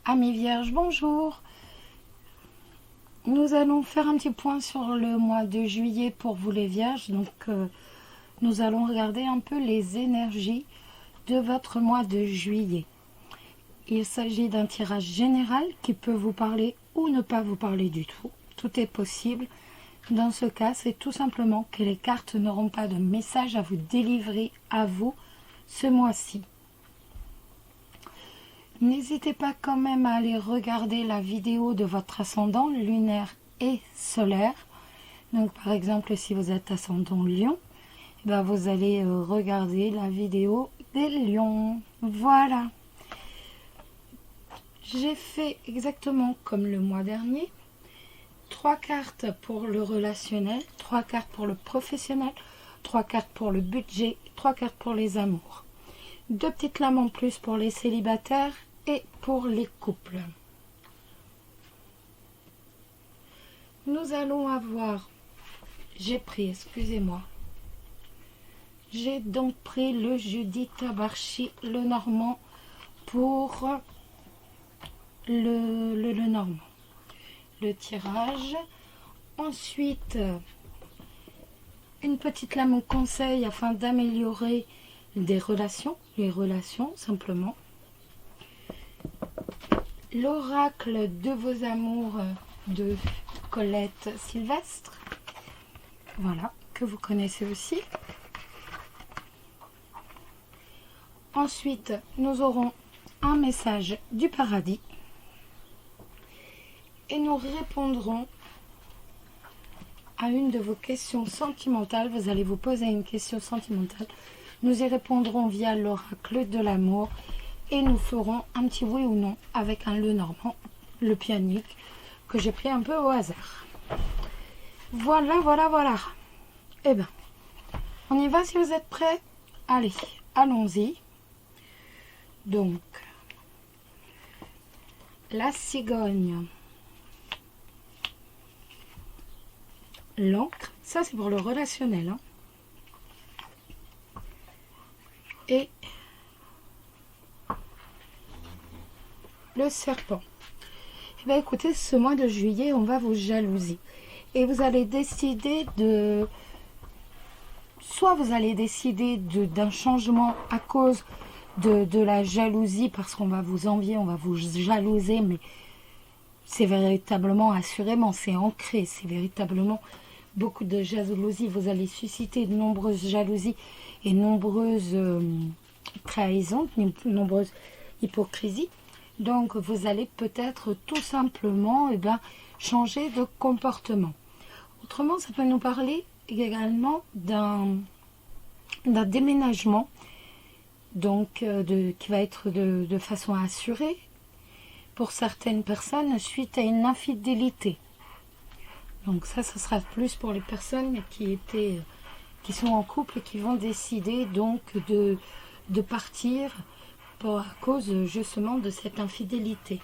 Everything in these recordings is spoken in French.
Amis vierges, bonjour. Nous allons faire un petit point sur le mois de juillet pour vous les vierges. Nous allons regarder un peu les énergies de votre mois de juillet. Il s'agit d'un tirage général qui peut vous parler ou ne pas vous parler du tout. Tout est possible. Dans ce cas, c'est tout simplement que les cartes n'auront pas de message à vous délivrer à vous ce mois-ci. N'hésitez pas quand même à aller regarder la vidéo de votre ascendant lunaire et solaire. Donc par exemple, si vous êtes ascendant Lion, vous allez regarder la vidéo des lions. Voilà. J'ai fait exactement comme le mois dernier. 3 cartes pour le relationnel, 3 cartes pour le professionnel, 3 cartes pour le budget, 3 cartes pour les amours. 2 petites lames en plus pour les célibataires et pour les couples. Nous allons avoir, j'ai donc pris le Judith Tabarchi, le Normand, pour le Normand. Le tirage. Ensuite, une petite lame au conseil afin d'améliorer les relations simplement. L'oracle de vos amours de Colette Sylvestre, voilà, que vous connaissez aussi. Ensuite, nous aurons un message du paradis et nous répondrons à une de vos questions sentimentales. Vous allez vous poser une question sentimentale. Nous y répondrons via l'oracle de l'amour et nous ferons un petit oui ou non avec un le normand, le pianique, que j'ai pris un peu au hasard. Voilà. Eh bien, on y va si vous êtes prêts? Allez, allons-y. Donc, la cigogne, l'encre, ça c'est pour le relationnel, hein. Et le serpent. Eh bien, écoutez, ce mois de juillet, on va vous jalouser. Et vous allez décider de... Soit vous allez décider d'un changement à cause de la jalousie, parce qu'on va vous envier, on va vous jalouser, mais c'est véritablement, assurément, c'est ancré, c'est véritablement beaucoup de jalousie. Vous allez susciter de nombreuses jalousies et nombreuses trahisons, nombreuses hypocrisies. Donc, vous allez peut-être tout simplement changer de comportement. Autrement, ça peut nous parler également d'un déménagement, donc qui va être de façon assurée pour certaines personnes suite à une infidélité. Donc ça sera plus pour les personnes qui sont en couple et qui vont décider donc de partir à cause justement de cette infidélité.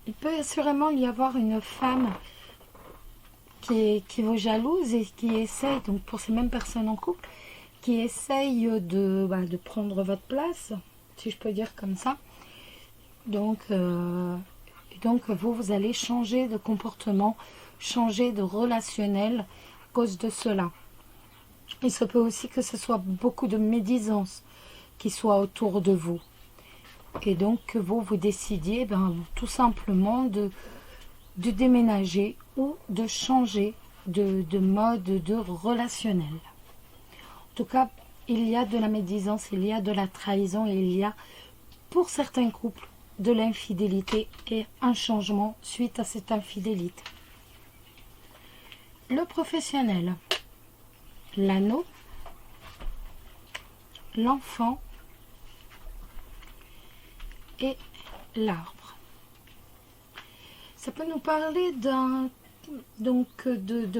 Il peut assurément y avoir une femme qui vous jalouse et qui essaye, donc pour ces mêmes personnes en couple, qui essaye de prendre votre place, si je peux dire comme ça. Donc vous allez changer de comportement, changer de relationnel à cause de cela. Il se peut aussi que ce soit beaucoup de médisance qui soit autour de vous. Et donc que vous décidiez tout simplement de déménager ou de changer de mode de relationnel. En tout cas, il y a de la médisance, il y a de la trahison, et il y a pour certains couples de l'infidélité et un changement suite à cette infidélité. Le professionnel, l'anneau, l'enfant et l'arbre. Ça peut nous parler de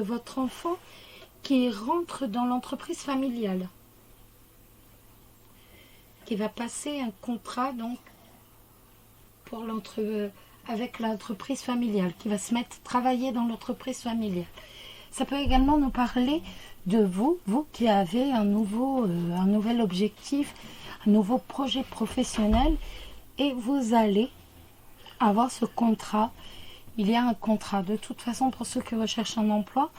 votre enfant qui rentre dans l'entreprise familiale, qui va passer un contrat donc avec l'entreprise familiale, qui va se mettre à travailler dans l'entreprise familiale. Ça peut également nous parler de vous qui avez un nouvel objectif, un nouveau projet professionnel et vous allez avoir ce contrat. Il y a un contrat. De toute façon, pour ceux qui recherchent un emploi,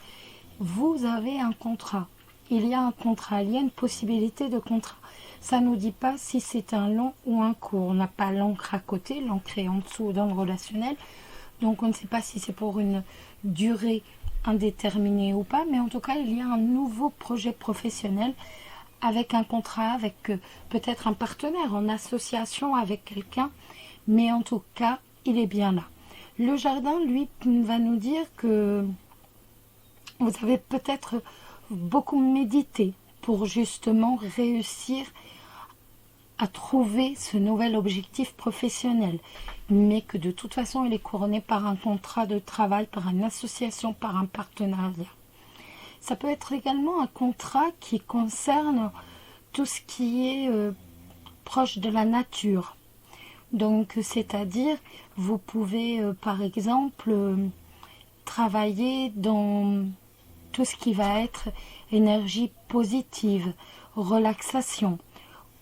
vous avez un contrat. Il y a un contrat, il y a une possibilité de contrat. Ça ne nous dit pas si c'est un long ou un court. On n'a pas l'encre à côté, l'encre est en dessous dans le relationnel. Donc on ne sait pas si c'est pour une durée indéterminée ou pas. Mais en tout cas, il y a un nouveau projet professionnel avec un contrat, avec peut-être un partenaire en association avec quelqu'un. Mais en tout cas, il est bien là. Le jardin, lui, va nous dire que vous avez peut-être beaucoup médité pour justement réussir à trouver ce nouvel objectif professionnel, mais que de toute façon il est couronné par un contrat de travail, par une association, par un partenariat. Ça peut être également un contrat qui concerne tout ce qui est proche de la nature. Donc c'est-à-dire vous pouvez par exemple travailler dans tout ce qui va être énergie positive, relaxation,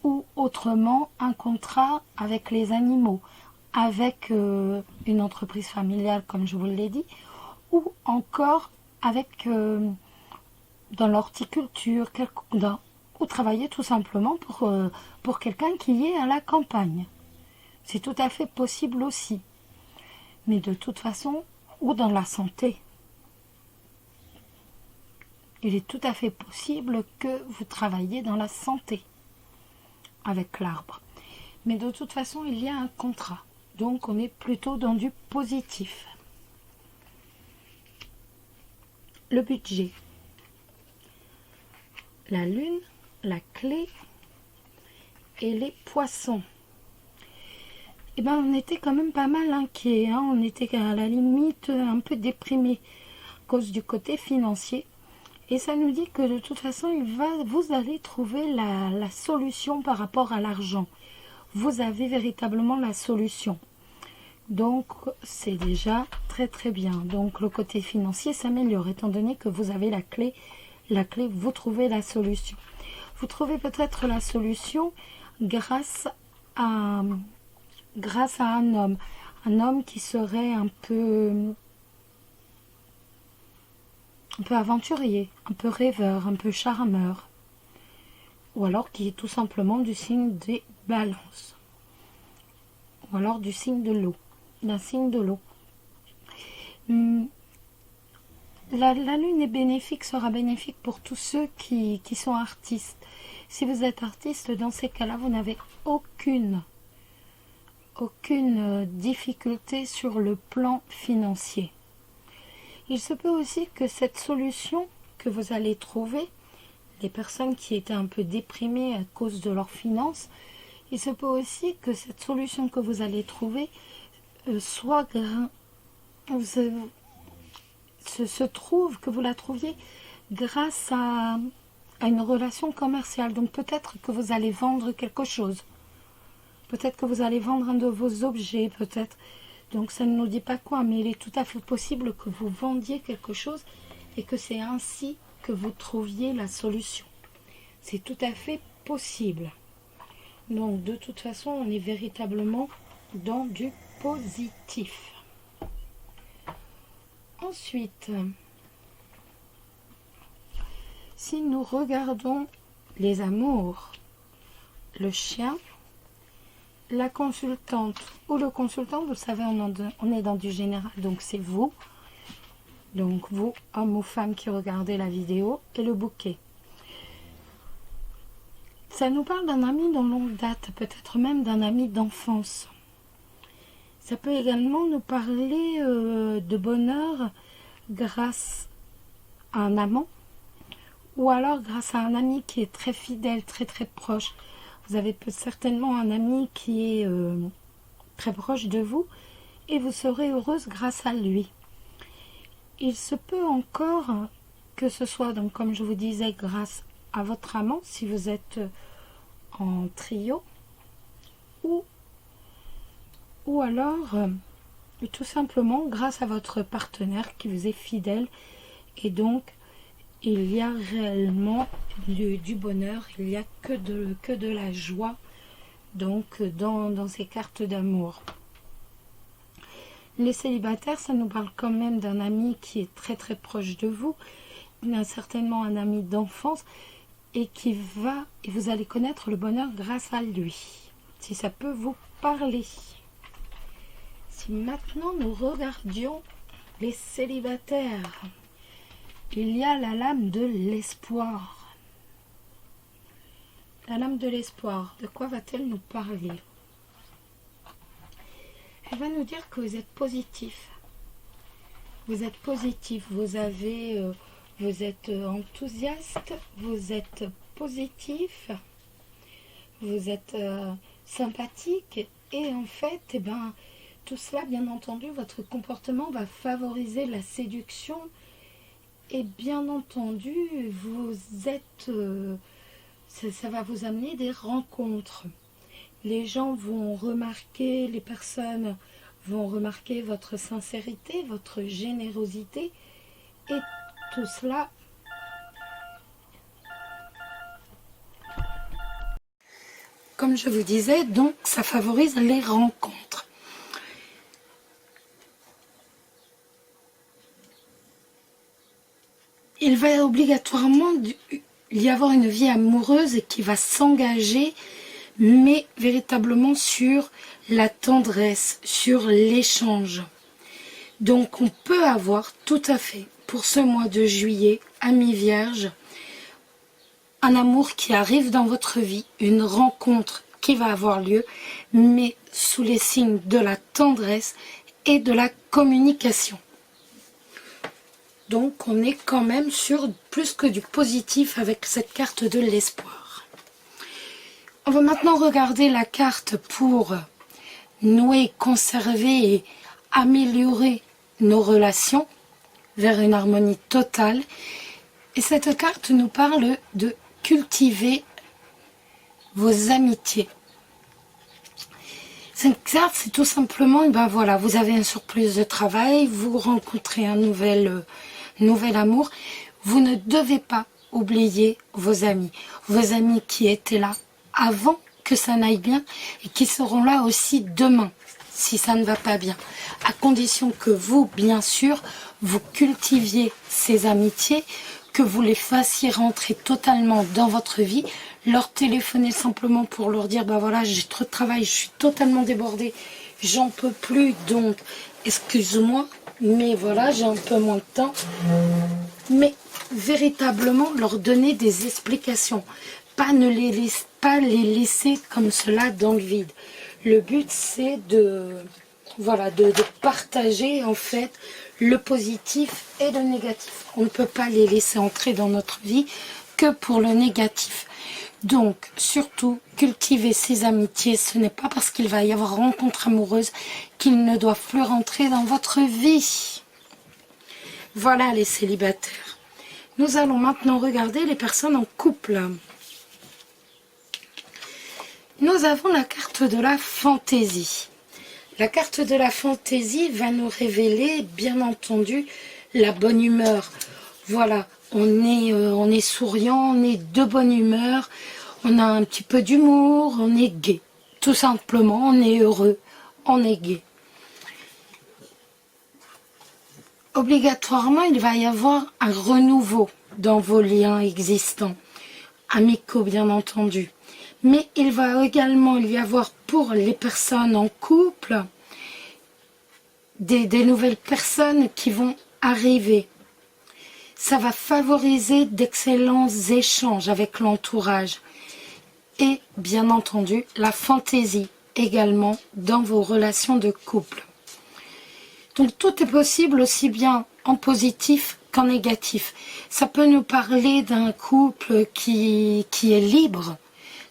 ou autrement un contrat avec les animaux, avec une entreprise familiale comme je vous l'ai dit, ou encore avec dans l'horticulture, ou travailler tout simplement pour quelqu'un qui est à la campagne. C'est tout à fait possible aussi. Mais de toute façon, ou dans la santé, il est tout à fait possible que vous travailliez dans la santé avec l'arbre. Mais de toute façon, il y a un contrat. Donc, on est plutôt dans du positif. Le budget. La lune, la clé et les poissons. Eh bien, on était quand même pas mal inquiets. On était à la limite un peu déprimés à cause du côté financier. Et ça nous dit que de toute façon, vous allez trouver la solution par rapport à l'argent. Vous avez véritablement la solution. Donc, c'est déjà très très bien. Donc, le côté financier s'améliore étant donné que vous avez la clé. La clé, vous trouvez la solution. Vous trouvez peut-être la solution grâce à un homme. Un homme qui serait un peu aventurier, un peu rêveur, un peu charmeur, ou alors qui est tout simplement du signe des balances, ou alors du signe de l'eau, d'un signe de l'eau. La lune est bénéfique, sera bénéfique pour tous ceux qui sont artistes. Si vous êtes artiste, dans ces cas-là, vous n'avez aucune difficulté sur le plan financier. Il se peut aussi que cette solution que vous allez trouver, les personnes qui étaient un peu déprimées à cause de leurs finances, il se peut aussi que cette solution que vous allez trouver que vous la trouviez grâce à une relation commerciale. Donc peut-être que vous allez vendre quelque chose. Peut-être que vous allez vendre un de vos objets, peut-être. Donc ça ne nous dit pas quoi, mais il est tout à fait possible que vous vendiez quelque chose et que c'est ainsi que vous trouviez la solution. C'est tout à fait possible. Donc de toute façon, on est véritablement dans du positif. Ensuite, si nous regardons les amours, le chien, la consultante ou le consultant, vous savez, on est dans du général, donc c'est vous. Donc vous, homme ou femme qui regardez la vidéo, et le bouquet. Ça nous parle d'un ami de longue date, peut-être même d'un ami d'enfance. Ça peut également nous parler de bonheur grâce à un amant, ou alors grâce à un ami qui est très fidèle, très très proche. Vous avez certainement un ami qui est très proche de vous et vous serez heureuse grâce à lui. Il se peut encore que ce soit, donc comme je vous disais, grâce à votre amant, si vous êtes en trio, ou alors tout simplement grâce à votre partenaire qui vous est fidèle. Et donc, il y a réellement du bonheur, il n'y a que de la joie donc dans ces cartes d'amour. Les célibataires, ça nous parle quand même d'un ami qui est très très proche de vous, bien certainement un ami d'enfance, et vous allez connaître le bonheur grâce à lui, si ça peut vous parler. Si maintenant nous regardions les célibataires, il y a la lame de l'espoir. La lame de l'espoir, de quoi va-t-elle nous parler? Elle va nous dire que vous êtes positif. Vous êtes positif, vous êtes enthousiaste, vous êtes positif, vous êtes sympathique, et en fait, tout cela, bien entendu, votre comportement va favoriser la séduction, et bien entendu, ça va vous amener des rencontres. Les gens vont remarquer, les personnes vont remarquer votre sincérité, votre générosité, et tout cela comme je vous disais, donc ça favorise les rencontres. Il va obligatoirement y avoir une vie amoureuse et qui va s'engager, mais véritablement sur la tendresse, sur l'échange. Donc on peut avoir tout à fait, pour ce mois de juillet, amis vierges, un amour qui arrive dans votre vie, une rencontre qui va avoir lieu, mais sous les signes de la tendresse et de la communication. Donc on est quand même sur plus que du positif avec cette carte de l'espoir. On va maintenant regarder la carte pour nouer, conserver et améliorer nos relations vers une harmonie totale. Et cette carte nous parle de cultiver vos amitiés. Cette carte, c'est tout simplement, voilà, vous avez un surplus de travail, vous rencontrez un nouvel amour. Vous ne devez pas oublier vos amis qui étaient là avant que ça n'aille bien et qui seront là aussi demain si ça ne va pas bien, à condition que vous, bien sûr, vous cultiviez ces amitiés, que vous les fassiez rentrer totalement dans votre vie, leur téléphoner simplement pour leur dire, voilà, j'ai trop de travail, je suis totalement débordée, j'en peux plus, donc excuse-moi, mais voilà, j'ai un peu moins de temps. Mais véritablement leur donner des explications, pas les laisser comme cela dans le vide. Le but, c'est de partager en fait le positif et le négatif. On ne peut pas les laisser entrer dans notre vie que pour le négatif. Donc, surtout, cultiver ces amitiés. Ce n'est pas parce qu'il va y avoir rencontre amoureuse qu'ils ne doivent plus rentrer dans votre vie. Voilà les célibataires. Nous allons maintenant regarder les personnes en couple. Nous avons la carte de la fantaisie. La carte de la fantaisie va nous révéler, bien entendu, la bonne humeur. Voilà, on est souriant, on est de bonne humeur, on a un petit peu d'humour, on est gai. Tout simplement, on est heureux, on est gai. Obligatoirement, il va y avoir un renouveau dans vos liens existants, amicaux bien entendu. Mais il va également y avoir pour les personnes en couple des nouvelles personnes qui vont arriver. Ça va favoriser d'excellents échanges avec l'entourage. Et bien entendu, la fantaisie également dans vos relations de couple. Donc tout est possible aussi bien en positif qu'en négatif. Ça peut nous parler d'un couple qui est libre,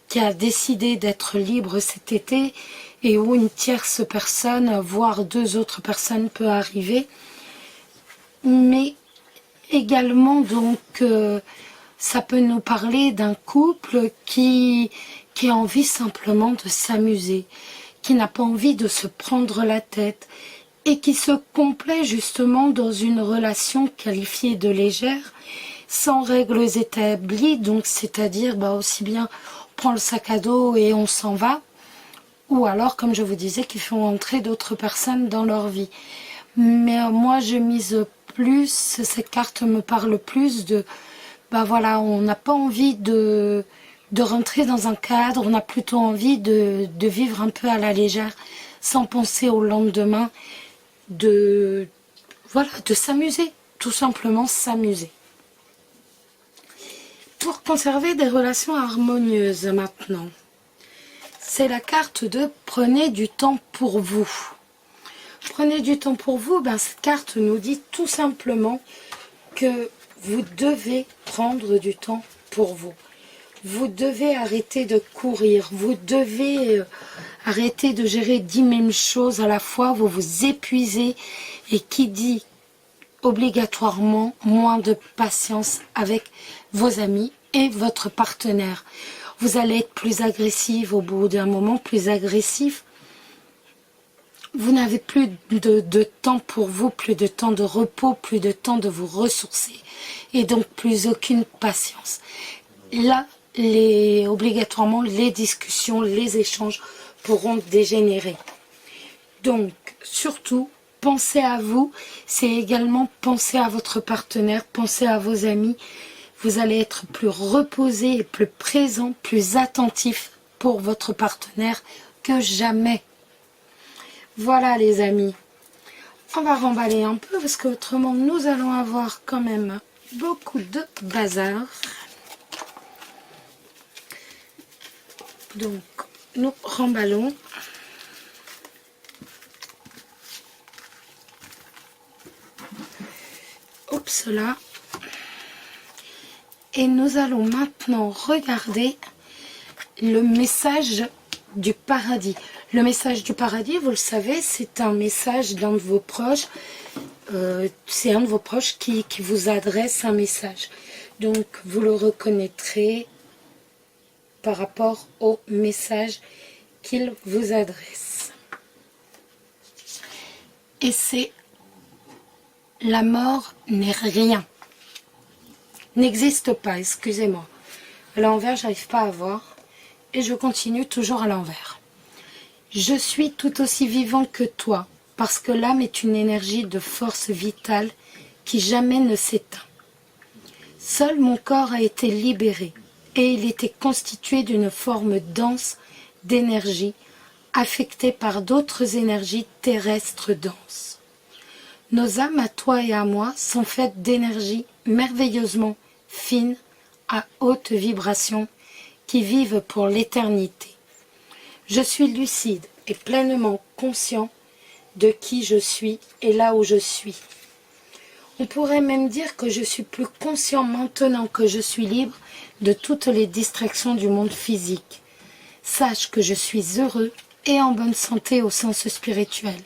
qui a décidé d'être libre cet été et où une tierce personne, voire 2 autres personnes peut arriver. Mais également, donc, ça peut nous parler d'un couple qui a envie simplement de s'amuser, qui n'a pas envie de se prendre la tête et qui se complaît justement dans une relation qualifiée de légère, sans règles établies, donc c'est-à-dire aussi bien on prend le sac à dos et on s'en va, Ou alors, comme je vous disais, qu'ils font entrer d'autres personnes dans leur vie. Mais moi, je mise plus, cette carte me parle plus de, bah voilà, on n'a pas envie de rentrer dans un cadre, on a plutôt envie de vivre un peu à la légère, sans penser au lendemain, voilà, de s'amuser, tout simplement s'amuser. Pour conserver des relations harmonieuses maintenant, c'est la carte de prenez du temps pour vous. Prenez du temps pour vous, ben cette carte nous dit tout simplement que vous devez prendre du temps pour vous. Vous devez arrêter de courir, vous devez arrêter de gérer 10 000 choses à la fois, vous vous épuisez et qui dit obligatoirement moins de patience avec vos amis et votre partenaire. Vous allez être plus agressif au bout d'un moment, plus agressif. Vous n'avez plus de temps pour vous, plus de temps de repos, plus de temps de vous ressourcer et donc plus aucune patience. Là, obligatoirement, les discussions, les échanges pourront dégénérer. Donc, surtout, pensez à vous, c'est également penser à votre partenaire, pensez à vos amis. Vous allez être plus reposé et plus présent, plus attentif pour votre partenaire que jamais. Voilà les amis. On va remballer un peu parce qu'autrement nous allons avoir quand même beaucoup de bazar. Donc, nous remballons. Oups là. Et nous allons maintenant regarder le message du paradis. Le message du paradis, vous le savez, c'est un message d'un de vos proches. C'est un de vos proches qui vous adresse un message. Donc, vous le reconnaîtrez par rapport au message qu'il vous adresse. Et c'est la mort n'est rien. N'existe pas, excusez-moi. À l'envers, j'arrive pas à voir. Et je continue toujours à l'envers. Je suis tout aussi vivant que toi, parce que l'âme est une énergie de force vitale qui jamais ne s'éteint. Seul mon corps a été libéré, et il était constitué d'une forme dense d'énergie, affectée par d'autres énergies terrestres denses. Nos âmes, à toi et à moi, sont faites d'énergie merveilleusement fine, à haute vibration, qui vivent pour l'éternité. Je suis lucide et pleinement conscient de qui je suis et là où je suis. On pourrait même dire que je suis plus conscient maintenant que je suis libre de toutes les distractions du monde physique. Sache que je suis heureux et en bonne santé au sens spirituel.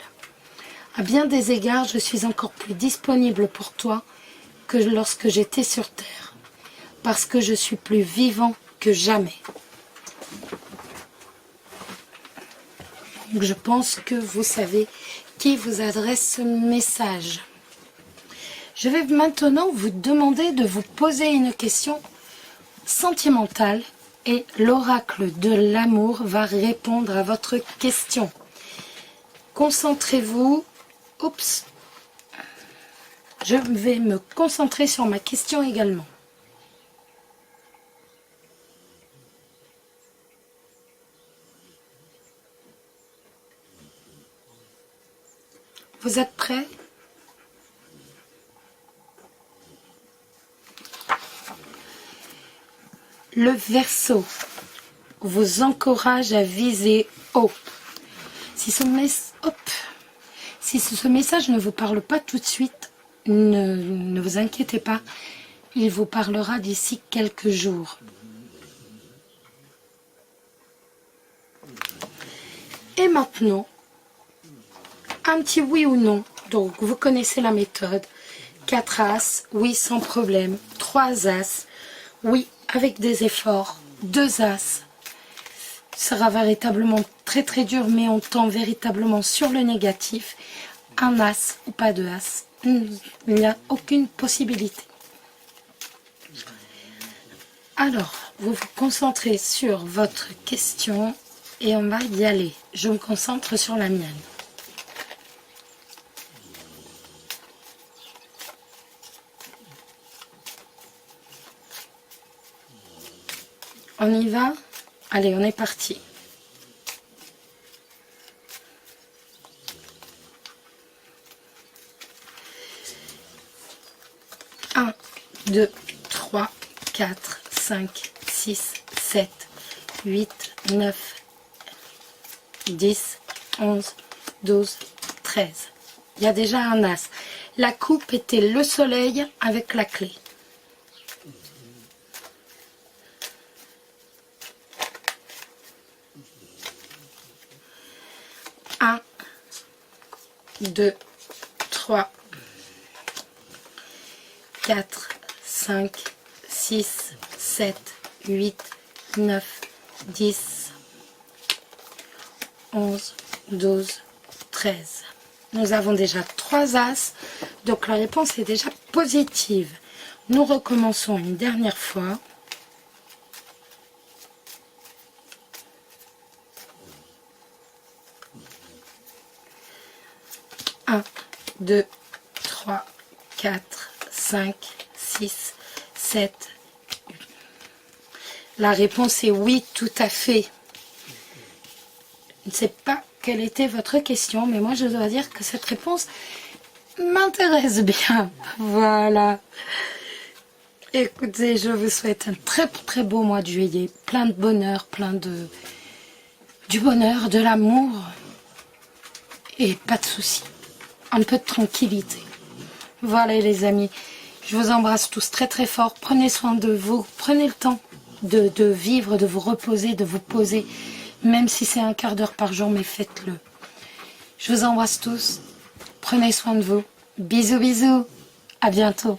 À bien des égards, je suis encore plus disponible pour toi que lorsque j'étais sur Terre, parce que je suis plus vivant que jamais. Donc je pense que vous savez qui vous adresse ce message. Je vais maintenant vous demander de vous poser une question sentimentale et l'oracle de l'amour va répondre à votre question. Concentrez-vous. Oups. Je vais me concentrer sur ma question également. Vous êtes prêts? Le Verseau vous encourage à viser haut. Si ce message ne vous parle pas tout de suite, ne vous inquiétez pas, il vous parlera d'ici quelques jours. Et maintenant, un petit oui ou non. Donc, vous connaissez la méthode. 4 As, oui sans problème. 3 As, oui avec des efforts. 2 As, sera véritablement très très dur, mais on tend véritablement sur le négatif. 1 As ou pas de As, il n'y a aucune possibilité. Alors, vous vous concentrez sur votre question et on va y aller. Je me concentre sur la mienne. On y va? Allez, on est parti. 1, 2, 3, 4, 5, 6, 7, 8, 9, 10, 11, 12, 13. Il y a déjà un as. La coupe était le soleil avec la clé. Un, 2, 3, 4, 5, 6, 7, 8, 9, 10, 11, 12, 13. Nous avons déjà 3 as, donc la réponse est déjà positive. Nous recommençons une dernière fois. Un, 2, 3, 4, 5, 6, 7. La réponse est oui, tout à fait. Je ne sais pas quelle était votre question, mais moi je dois dire que cette réponse m'intéresse bien. Voilà. Écoutez, je vous souhaite un très beau mois de juillet. Plein de bonheur, du bonheur, de l'amour et pas de soucis. Un peu de tranquillité. Voilà les amis, je vous embrasse tous très fort. Prenez soin de vous, prenez le temps de vivre, de vous reposer, de vous poser. Même si c'est un quart d'heure par jour, mais faites-le. Je vous embrasse tous, prenez soin de vous. Bisous, bisous, à bientôt.